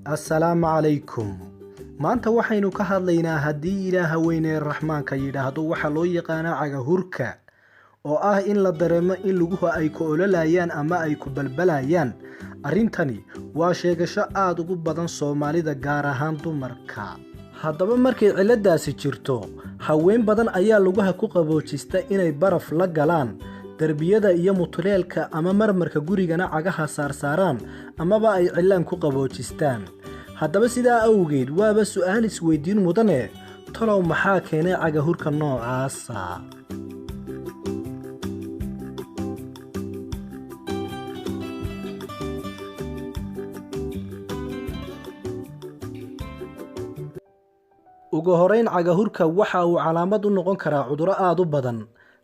assalaamu calaykum. maanta waxaynu ka hadlaynaa haddii ilaaha weyne raxmaanka yidhaahdo waxa loo yaqaanaa cagahurka oo ah in la dareemo in luguhu ay ku ololayaan ama ay ku balbalayaan. arrintani waa sheegasho aad ugu badan Soomaalida gaar ahaan dumarka. haddaba markay ciladaasi jirto, haween badan ayaa lugaha ku qaboojista inay baraf la galaan darbiyada iyo mutuleelka ama marmarka gurigana cagaha saarsaaraan amaba ay cilaan ku qaboojistaan. haddaba sidaa awgeed waaba su'aal isweydiin mudane, talow maxaa keenay cagahurka noocaasa? ugu horeyn, cagahurka waxa uu calaamad u noqon karaa cudurro aad u badan,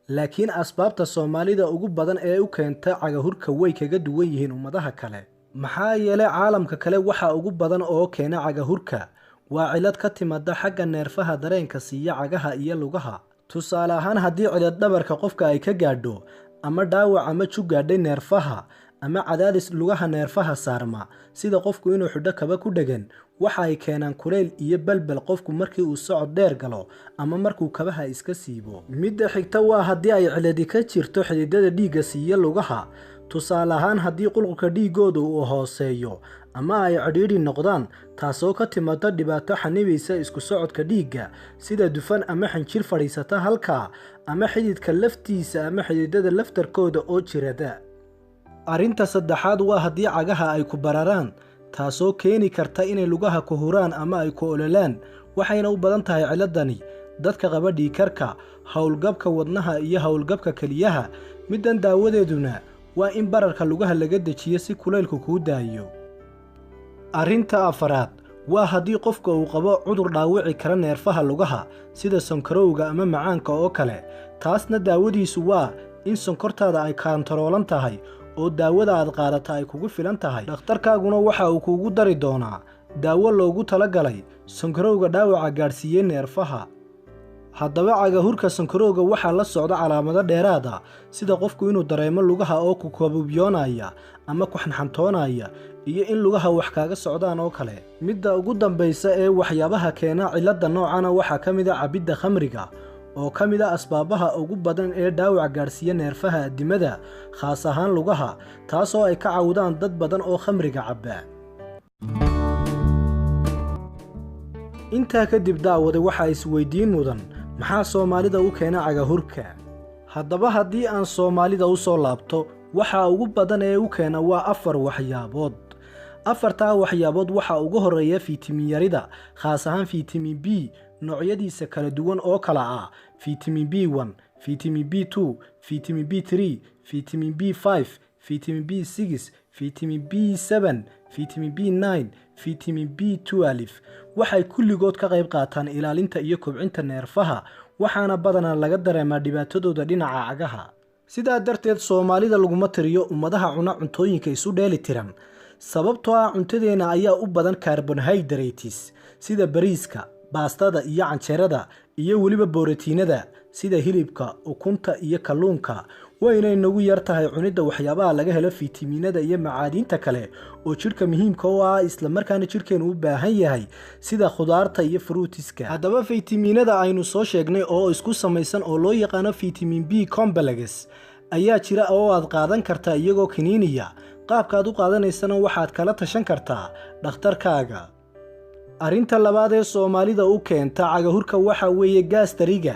laakiin asbaabta Soomaalida ugu badan ee u keenta cagahurka way kaga duwan yihiin ummadaha kale. maxaa yeelay caalamka kale waxa ugu badan oo keena cagahurka waa cilad ka timaada xagga neerfaha dareenka siiya cagaha iyo lugaha. tusaale ahaan, haddii cilad dhabarka qofka ay ka gaadho ama dhaawac ama jug gaadhay neerfaha ama cadaadis lugaha neerfaha saarma, sida qofku inuu xidho kaba ku dhegan, waxa ay keenaan kuleyl iyo balbal qofku markii uu socod dheer galo ama markuu kabaha iska siibo. midda xigta waa haddii ay ciladi ka jirto xididada dhiigga siiya lugaha. tusaale ahaan, haddii qulqulka dhiigooda uu hooseeyo ama ay cidhiidhi noqdaan, taasoo ka timaada dhibaato xanibaysa isku socodka dhiigga sida dufan ama xinjir fadhiisata halkaa, ama xididka laftiisa ama xididada laftarkooda oo jirada. arrinta saddexaad waa haddii cagaha ay ku bararaan, taasoo keeni karta inay lugaha ku huraan ama ay ku ololaan. waxayna u badan tahay ciladani dadka qaba dhiigkarka, howlgabka wadnaha iyo howlgabka keliyaha. middan daawadeeduna waa in bararka lugaha laga dejiyo si kulaylku kuu daayo. arrinta afaraad waa haddii qofka uu qabo cudur dhaawici kara neerfaha lugaha sida sonkorowga ama macaanka oo kale. taasna daawadiisu waa in sonkortaada ay kaantaroolan tahay oo daawada aad qaadata ay kugu filan tahay. dhakhtarkaaguna waxa uu kuugu dari doonaa daawo loogu talagalay sonkorowga dhaawaca gaadhsiiyey neerfaha. haddaba cagahurka sonkorowga waxaa la socda calaamado dheeraada, sida qofku inuu dareemo lugaha oo ku kabubyoonaya ama ku xanxantoonaya iyo in lugaha wax kaaga socdaan oo kale. midda ugu dambaysa ee waxyaabaha keena cilada noocana waxaa ka mid a cabidda khamriga oo ka mid a asbaabaha ugu badan ee dhaawac gaadhsiiya neerfaha addimada, khaas ahaan lugaha, taasoo ay ka cawdaan dad badan oo khamriga cabba. intaa kadib daawade waxaa isweydiin mudan, maxaa Soomaalida u keena cagahurka? haddaba haddii aan Soomaalida u soo laabto, waxa ugu badan ee u keena waa 4 waxyaabood. afartaa waxyaabood waxaa ugu horeeya fiitamiin yarida, khaas ahaan fiitamiin B noocyadiisa kala duwan oo kala ah fiitamiin B1, fiitamiin B2, fiitamiin B3, fiitamiin B5, fiitamiin B6, fiitamiin B7, fiitamiin B9, fiitamiin B12. waxay kulligood ka qayb qaataan ilaalinta iyo kobcinta neerfaha, waxaana badanaa laga dareemaa dhibaatadooda dhinaca cagaha. sidaa darteed, Soomaalida laguma tiriyo ummadaha cuna cuntooyinka isu dheeli tiran, sababtoo ah cuntadeena ayaa u badan carbohydrates sida bariiska, baastada iyo canjeerada, iyo weliba borotiinada sida hilibka, ukunta iyo kalluunka. wayna inagu yar tahay cunidda waxyaabaha laga helo fiitamiinada iyo macaadiinta kale oo jidhka muhiimka u ah, isla markaana jidhkeenu u baahan yahay, sida khudaarta iyo fruutiska. haddaba fiitamiinada aynu soo sheegnay oo isku samaysan oo loo yaqaano fiitamiin B complex ayaa jira oo aad qaadan kartaa iyagoo kiniiniya. qaabkaad u qaadanaysana waxaad kala tashan kartaa dhakhtarkaaga. arrinta labaad ee Soomaalida u keenta cagahurka waxa weeye gaastariga.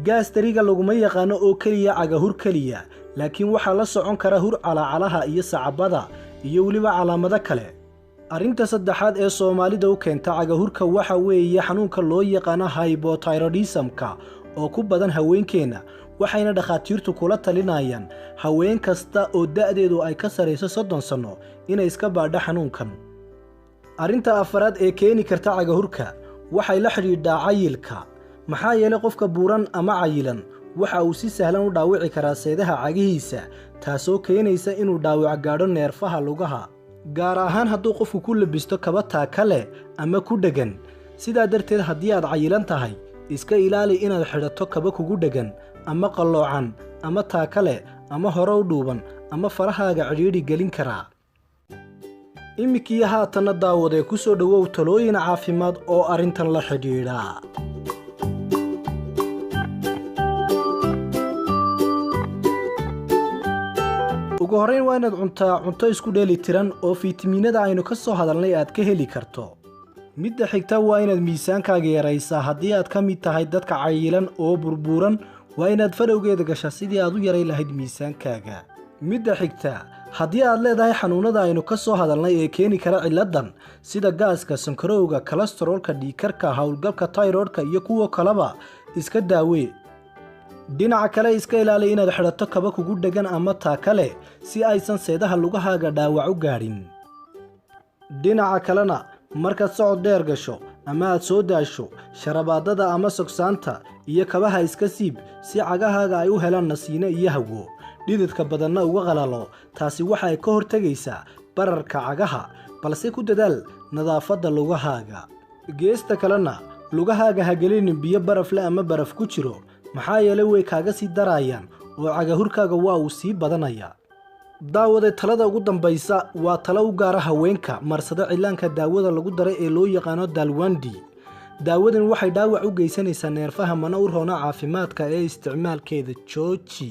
gaastariga laguma yaqaano oo keliya cagahur keliya, laakiin waxaa la socon kara hur calacalaha iyo sacabada iyo weliba calaamado kale. arrinta saddexaad ee Soomaalida u keenta cagahurka waxa weeye xanuunka loo yaqaano hypothyroidismka oo ku badan haweenkeena, waxayna dhakhaatiirtu kula talinayaan haween kasta oo da'deedu ay ka sarayso 30 sano inay iska baadho xanuunkan. arrinta afaraad ee keeni karta cagahurka waxay la xidhiidhaa cayilka. maxaa yeelay qofka buuran ama cayilan waxa uu si sahlan u dhaawici karaa seedaha cagihiisa, taasoo keenaysa inuu dhaawac gaadho neerfaha lugaha, gaar ahaan hadduu qofku ku labisto kaba taaka leh ama ku dhegan. sidaa darteed, haddii aad cayilan tahay, iska ilaali inaad xidhato kaba kugu dhegan ama qalloocan ama taaka leh ama hore u dhuuban ama farahaaga cidhiidhi gelin karaa. iminkii haatanna daawadee ku soo dhowow talooyin caafimaad oo arrintan la xidhiidha. ugu horrayn waa inaad cuntaa cunto isku dheeli tiran oo fiitamiinada aynu ka soo hadalnay aad ka heli karto. midda xigta waa inaad miisaankaaga yaraysaa. haddii aad ka mid tahay dadka cayilan oo burburan waa inaad fadhowgeeda gashaa sidii aad u yaray lahayd miisaankaaga. midda xigta haddii aad leedahay xanuunada aynu ka soo hadalnay ee keeni kara ciladan sida gaaska, sankarowga, kolestaroolka, dhiigkarka, howlgabka tayroodhka iyo kuwa kaleba iska daawee. dhinaca kale iska ilaali inaad xidhato kaba kugu dhegan ama taa kale si aysan seedaha lugahaaga dhaawac u gaadhin. dhinaca kalena markaad socod dheer gasho ama aad soo daasho, sharabaadada ama sogsaanta iyo kabaha iska siib si cagahaaga ay u helaan nasiino iyo hawo, dhididka badanna uga qalalo. taasi waxa ay ka hortegaysaa bararka cagaha, balse ku dadaal nadaafadda lugahaaga. geesta kalena lugahaaga ha gelinin biyo baraf leh ama baraf ku jiro, maxaa yeelay way kaaga sii darayaan oo cagahurkaaga waa uu sii badanaya. daawade talada ugu dambaysa waa talo u gaara haweenka marsada cilaanka daawada lagu daray ee loo yaqaano dalwandi. daawadan waxay dhaawac u geysanaysaa neerfaha mana u roona caafimaadka ee isticmaalkeeda jooji.